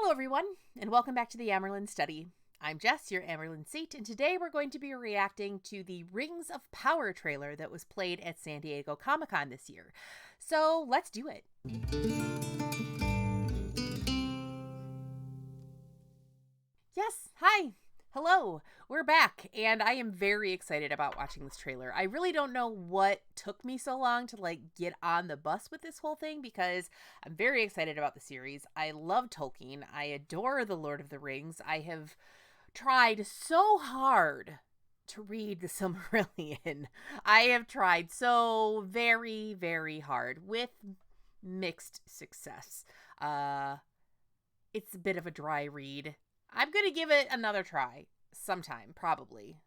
Hello everyone, and welcome back to the Amyrlin study. I'm Jess, your Amyrlin Seat, and today we're going to be reacting to the Rings of Power trailer that was played at San Diego Comic-Con this year. So let's do it. Yes, hi, hello, we're back, and I am very excited about watching this trailer. I really don't know what took me so long to get on the bus with this whole thing, because I'm very excited about the series. I love Tolkien. I adore The Lord of the Rings. I have tried so hard to read the Silmarillion. I have tried so very, very hard with mixed success. It's a bit of a dry read. I'm going to give it another try sometime, probably.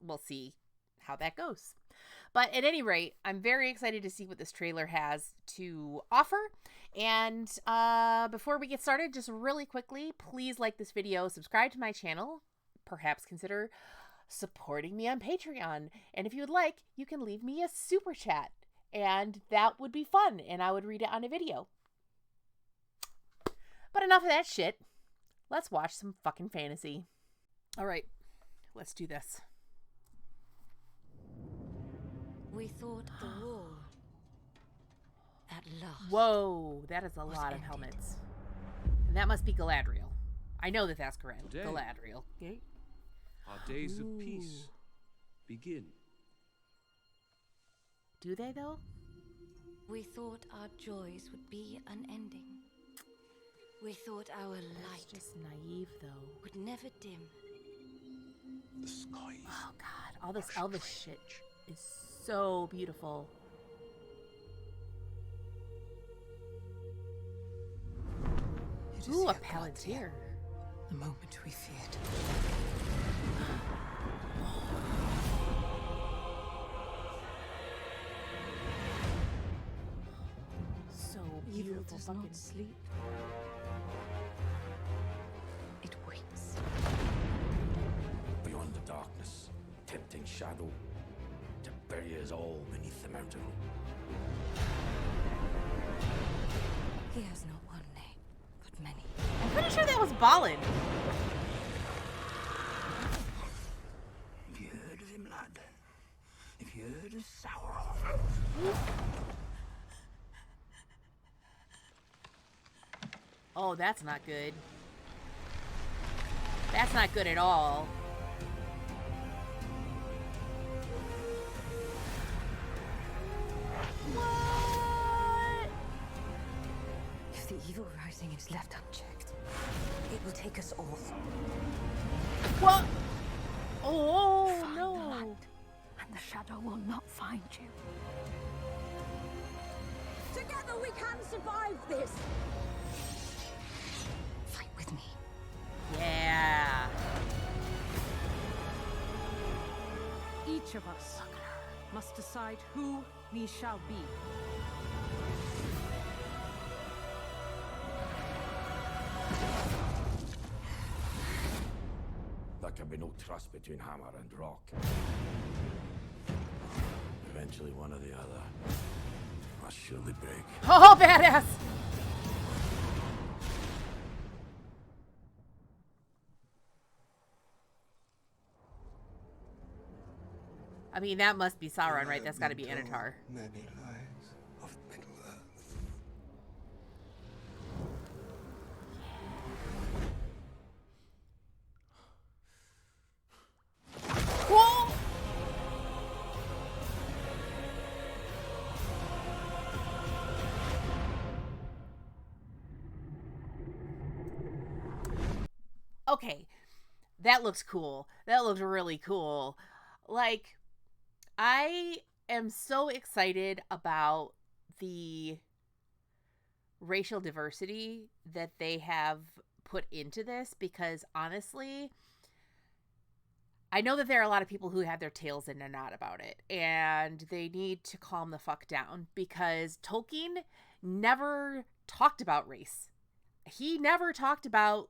We'll see how that goes. But at any rate, I'm very excited to see what this trailer has to offer. And before we get started, just really quickly, please like this video, subscribe to my channel, perhaps consider supporting me on Patreon. And if you would like, you can leave me a super chat. And that would be fun, and I would read it on a video. But enough of that shit. Let's watch some fucking fantasy. All right, let's do this. We thought the war at last. Whoa, that is a lot of helmets. And that must be Galadriel. I know that that's correct. Today, Galadriel. Okay. Our days of peace begin. Do they, though? We thought our joys would be unending. We thought our That's light just naive, though. would never dim. The skies. Oh, God. All this Elvish shit is so beautiful. Ooh, a Palantir. The moment we feared. So Evil beautiful. does Fucking not sleep. It waits. Beyond the darkness, tempting shadow to bury us all beneath the mountain. He has not one name, but many. I'm pretty sure that was Valon. Have you heard of him, lad? Have you heard of Sauron? Oh, that's not good. That's not good at all. What? If the evil rising is left unchecked, it will take us all. What? Oh, Find the no. light, and the shadow will not find you. Together we can survive this! Fight with me. Yeah. Each of us must decide who we shall be. There can be no trust between hammer and rock. Eventually, one or the other must surely break. Oh, badass. I mean, that must be Sauron, right? That's got to be Anatar. Many lies of Middle Earth. Whoa! Okay, that looks cool. That looks really cool. Like, I am so excited about the racial diversity that they have put into this, because honestly, I know that there are a lot of people who have their tails in a knot about it, and they need to calm the fuck down, because Tolkien never talked about race. He never talked about,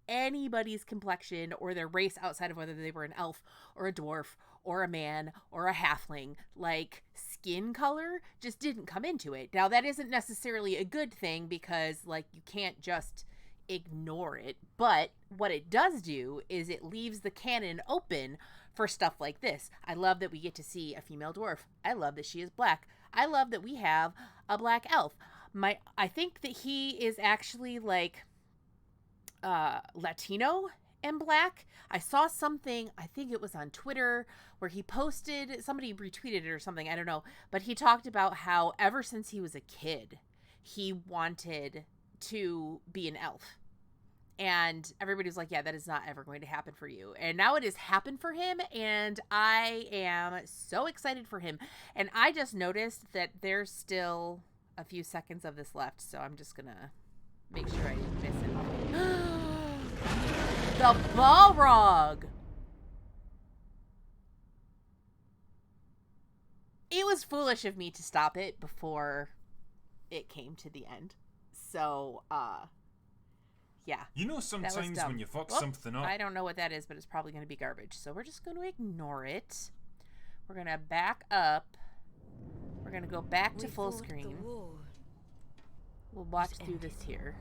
anybody's complexion or their race outside of whether they were an elf or a dwarf or a man or a halfling. Skin color just didn't come into it. Now, that isn't necessarily a good thing, because, you can't just ignore it. But what it does do is it leaves the canon open for stuff like this. I love that we get to see a female dwarf. I love that she is black. I love that we have a black elf. I think that he is actually like Latino and black. I saw something, I think it was on Twitter, where he posted, somebody retweeted it or something, I don't know, but he talked about how ever since he was a kid, he wanted to be an elf. And everybody was like, yeah, that is not ever going to happen for you. And now it has happened for him, and I am so excited for him. And I just noticed that there's still a few seconds of this left, so I'm just gonna make sure I didn't miss it. The Balrog! It was foolish of me to stop it before it came to the end. So, yeah. You know sometimes when you fuck something up... I don't know what that is, but it's probably going to be garbage. So we're just going to ignore it. We're going to back up. We're going to go back to full screen. We'll watch through this here.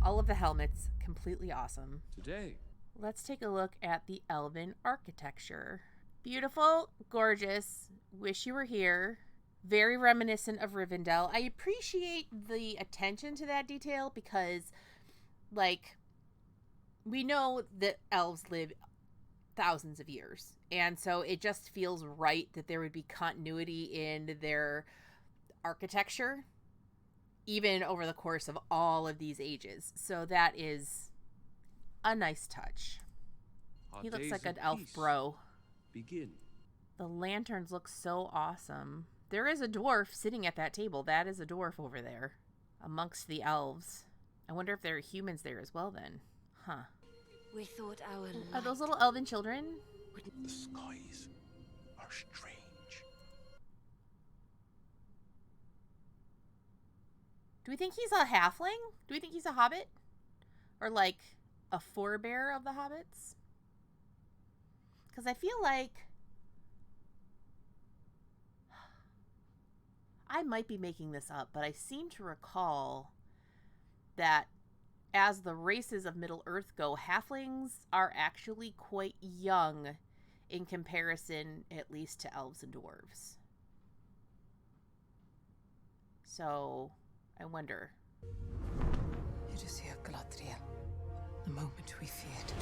All of the helmets, completely awesome. Today. Let's take a look at the elven architecture. Beautiful, gorgeous. Wish you were here. Very reminiscent of Rivendell. I appreciate the attention to that detail because, like, we know that elves live thousands of years. And so it just feels right that there would be continuity in their architecture, even over the course of all of these ages. So that is a nice touch. He looks like an elf bro. Begin. The lanterns look so awesome. There is a dwarf sitting at that table. That is a dwarf over there amongst the elves. I wonder if there are humans there as well then. Huh. We thought our Are those little elven children? The skies are strange. Do we think he's a halfling? Do we think he's a hobbit? Or like a forebear of the hobbits? Because I feel like I might be making this up, but I seem to recall that as the races of Middle-earth go, halflings are actually quite young in comparison, at least, to elves and dwarves. So, I wonder. It is here, Galadriel. The moment we feared.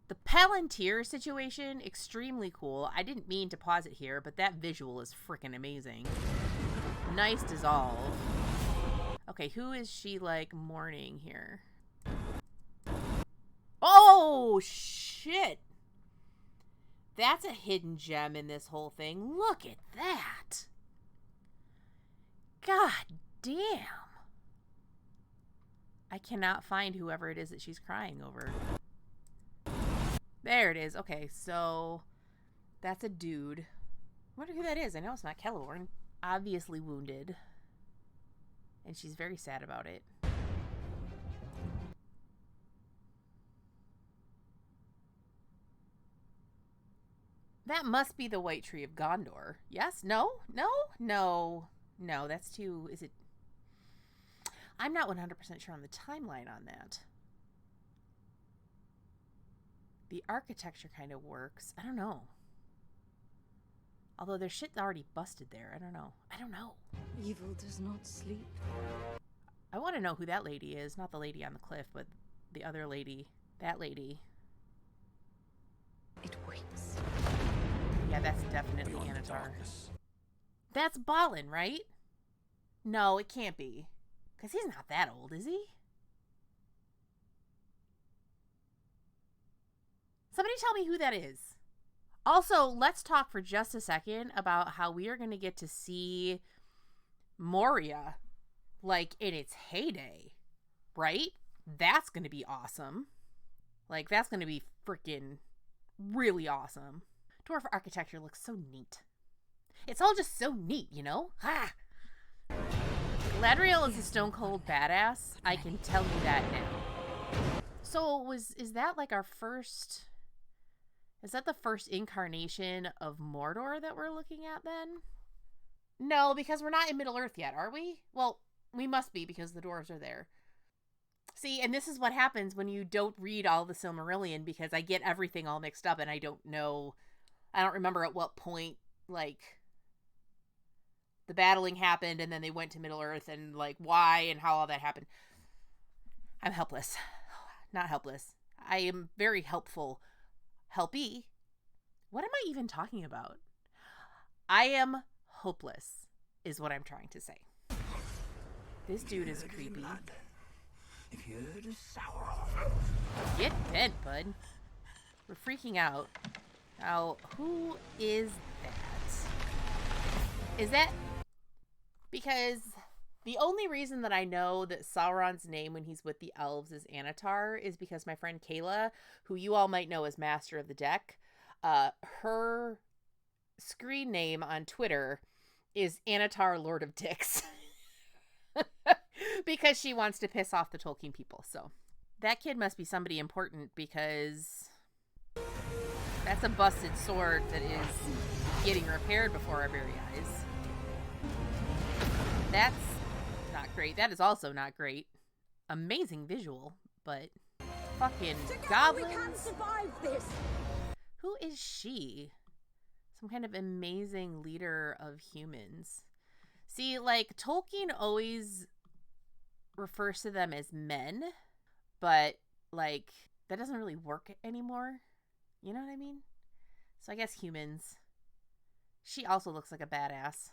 The Palantir situation, extremely cool. I didn't mean to pause it here, but that visual is freaking amazing. Nice dissolve. Okay, who is she, like, mourning here? Oh, shit! That's a hidden gem in this whole thing. Look at that! God damn! I cannot find whoever it is that she's crying over. There it is. Okay, so that's a dude. I wonder who that is. I know it's not Celeborn. Obviously wounded. And she's very sad about it. That must be the White Tree of Gondor. Yes? No? No? No. No, that's too... Is it... I'm not 100% sure on the timeline on that. The architecture kind of works. I don't know. Although there's shit already busted there. I don't know. I don't know. Evil does not sleep. I want to know who that lady is. Not the lady on the cliff, but the other lady. That lady. It waits. Yeah, that's definitely Beyond the Anatar. darkness. That's Valon, right? No, it can't be. Because he's not that old, is he? Somebody tell me who that is. Also, let's talk for just a second about how we are going to get to see Moria, like, in its heyday, right? That's going to be awesome. Like, that's going to be freaking really awesome. Dwarf architecture looks so neat. It's all just so neat, you know? Ha! Galadriel is a stone cold badass. I can tell you that now. So, is that like our first... Is that the first incarnation of Mordor that we're looking at then? No, because we're not in Middle-earth yet, are we? Well, we must be because the dwarves are there. See, and this is what happens when you don't read all the Silmarillion, because I get everything all mixed up and I don't remember at what point, like, the battling happened and then they went to Middle-earth and, like, why and how all that happened. I'm helpless. Not helpless. I am very helpful. Helpy. What am I even talking about? I am hopeless, is what I'm trying to say. This dude is creepy. If you heard of Sauron. Get bent, bud. We're freaking out. Now, who is that? Is that... Because the only reason that I know that Sauron's name when he's with the elves is Anatar is because my friend Kayla, who you all might know as Master of the Deck, her screen name on Twitter is Anatar Lord of Dicks. Because she wants to piss off the Tolkien people. So that kid must be somebody important, because that's a busted sword that is getting repaired before our very eyes. That's not great. That is also not great. Amazing visual, but fucking goblins. We can't survive this. Who is she? Some kind of amazing leader of humans. See, like, Tolkien always refers to them as men, but, like, that doesn't really work anymore. You know what I mean? So I guess humans. She also looks like a badass.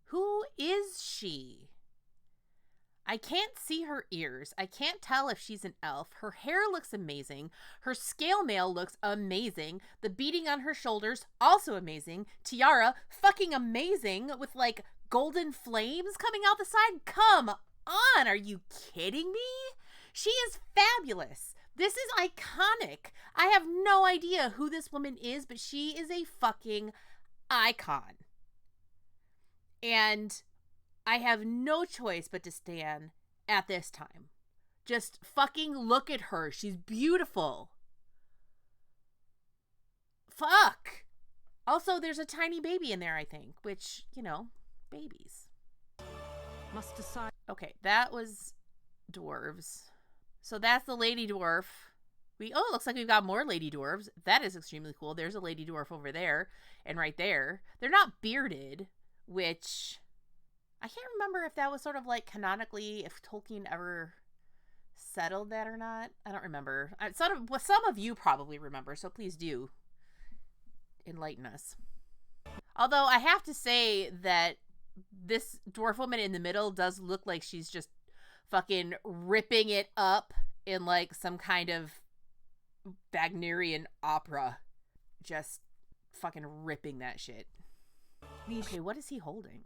Who is she? I can't see her ears. I can't tell if she's an elf. Her hair looks amazing. Her scale mail looks amazing. The beading on her shoulders, also amazing. Tiara, fucking amazing, with, like, golden flames coming out the side. Come on, are you kidding me? She is fabulous. This is iconic. I have no idea who this woman is, but she is a fucking icon. And I have no choice but to stand at this time. Just fucking look at her. She's beautiful. Fuck. Also, there's a tiny baby in there, I think, which, you know, babies. Must decide. Okay, that was dwarves. So that's the lady dwarf. It looks like we've got more lady dwarves. That is extremely cool. There's a lady dwarf over there and right there. They're not bearded, which I can't remember if that was sort of like canonically, if Tolkien ever settled that or not. I don't remember. Some of you probably remember, so please do enlighten us. Although I have to say that this dwarf woman in the middle does look like she's just fucking ripping it up in like some kind of Wagnerian opera. Just fucking ripping that shit. Okay, what is he holding?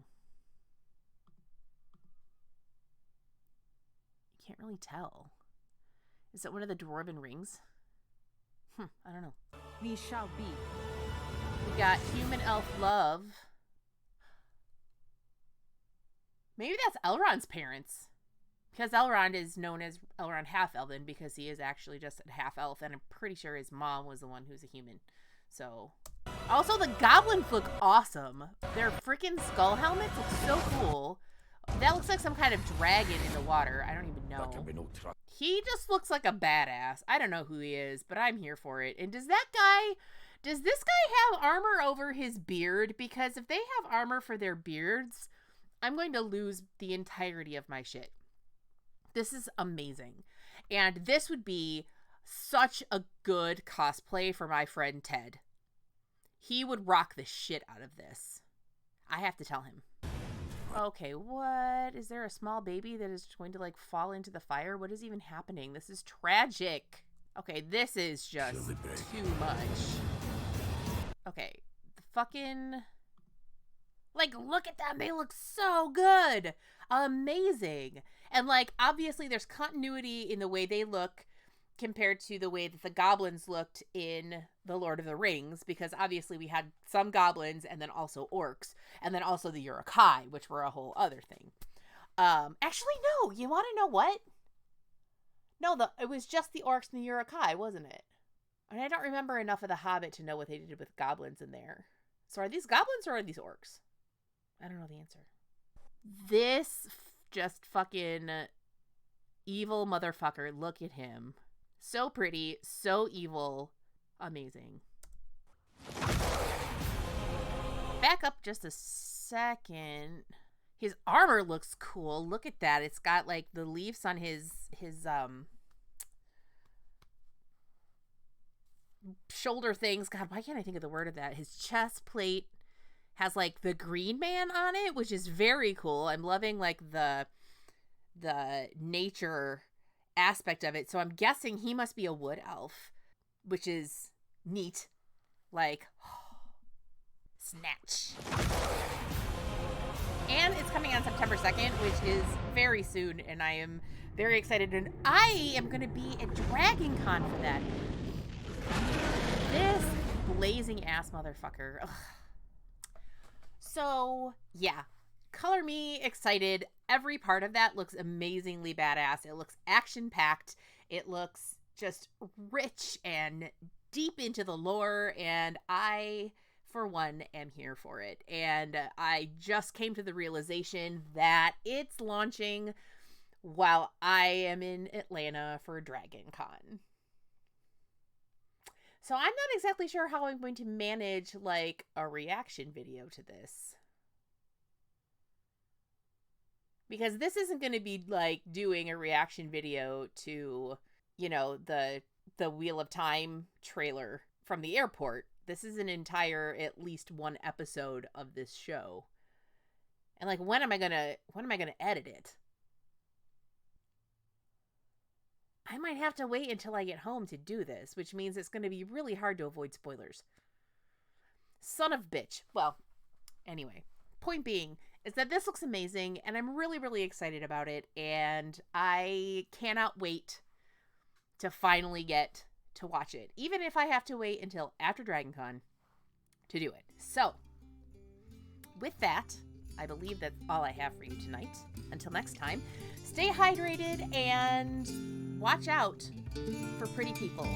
You can't really tell. Is it one of the dwarven rings? I don't know. We shall be. We got human elf love. Maybe that's Elrond's parents. Because Elrond is known as Elrond Half-Elven because he is actually just a half-elf, and I'm pretty sure his mom was the one who's a human. So, also the goblins look awesome. Their freaking skull helmets look so cool. That looks like some kind of dragon in the water. I don't even know. He just looks like a badass. I don't know who he is, but I'm here for it. And does this guy have armor over his beard? Because if they have armor for their beards, I'm going to lose the entirety of my shit. This is amazing. And this would be such a good cosplay for my friend Ted. He would rock the shit out of this. I have to tell him. Okay, what? Is there a small baby that is going to, like, fall into the fire? What is even happening? This is tragic. Okay, this is just too much. Okay, the fucking... Like, look at them. They look so good. Amazing. And, like, obviously there's continuity in the way they look compared to the way that the goblins looked in The Lord of the Rings, because obviously we had some goblins and then also orcs, and then also the Uruk-hai, which were a whole other thing. Actually, no. You want to know what? No, it was just the orcs and the Uruk-hai, wasn't it? And I don't remember enough of The Hobbit to know what they did with goblins in there. So are these goblins or are these orcs? I don't know the answer. This just fucking evil motherfucker. Look at him. So pretty, so evil. Amazing. Back up just a second. His armor looks cool. Look at that. It's got like the leaves on his shoulder things. God, why can't I think of the word of that? His chest plate has like the Green Man on it, which is very cool. I'm loving like the nature aspect of it. So I'm guessing he must be a wood elf, which is neat. Like, snatch. And it's coming on September 2nd, which is very soon, and I am very excited. And I am going to be at Dragon Con for that. This blazing ass motherfucker. Ugh. So, yeah. Color me excited. Every part of that looks amazingly badass. It looks action-packed. It looks just rich and deep into the lore, and I, for one, am here for it. And I just came to the realization that it's launching while I am in Atlanta for Dragon Con. So I'm not exactly sure how I'm going to manage, like, a reaction video to this. Because this isn't going to be, like, doing a reaction video to, you know, the Wheel of Time trailer from the airport. This is an entire, at least one episode of this show. And, like, when am I gonna edit it? I might have to wait until I get home to do this, which means it's going to be really hard to avoid spoilers. Son of bitch. Well, anyway, point being is that this looks amazing, and I'm really, really excited about it, and I cannot wait to finally get to watch it, even if I have to wait until after Dragon Con to do it. So, with that, I believe that's all I have for you tonight. Until next time, stay hydrated and watch out for pretty people.